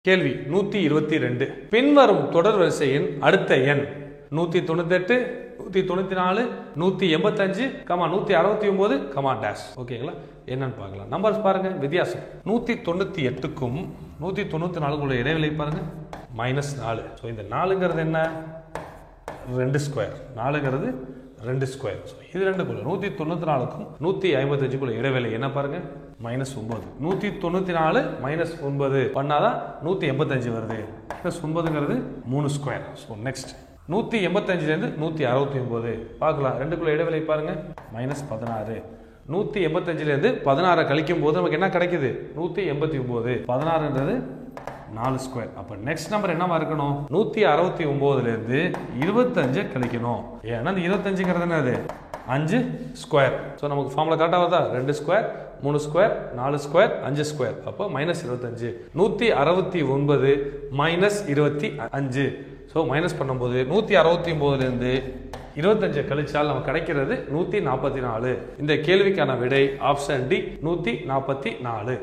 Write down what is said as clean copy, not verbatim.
கேள்வி 122. பின்வரும் தொடர் வரிசையின் அடுத்த எண் 198, 194, 185, 169, டேஷ். ஓகேங்களா? என்னன்னு பார்க்கலாம். நம்பர்ஸ் பாருங்க, வித்தியாசம் 198க்கும் 194 இடைவெளி பாருங்க -4. ஸோ இந்த 4ங்கிறது என்ன? 2 ஸ்கொயர். 4ங்கிறது 2 ஸ்கொயர். ஸோ இது 2 194க்கும் 155 இடைவெளி என்ன பாருங்க? -9. 194 -9 பண்ணாதான் 185 வருது. +9ங்கிறது 3 ஸ்கொயர். ஸோ நெக்ஸ்ட் 185லேருந்து 169 பார்க்கலாம். 2க்குள்ள இடைவெளி பாருங்க -16. 185லேருந்து 16 கழிக்கும் போது நமக்கு என்ன கிடைக்குது? 189. 16ன்றது 4 ஸ்கொயர். அப்போ நெக்ஸ்ட் நம்பர் என்னவா இருக்கணும்? 169லேருந்து 25 கழிக்கணும். ஏன்னா இந்த 25ங்கிறது என்னது? 5 ஸ்கொயர். ஸோ நமக்கு ஃபார்முலா கரெக்டாக வருதா? 2 ஸ்கொயர், 3 ஸ்கொயர், 4 ஸ்கொயர், 5 ஸ்கொயர். அப்போ -25. 169 -25. ஸோ மைனஸ் பண்ணும்போது 169லேருந்து 25 கழிச்சால் நமக்கு கிடைக்கிறது 144. இந்த கேள்விக்கான விடை ஆப்ஷன் டி 144.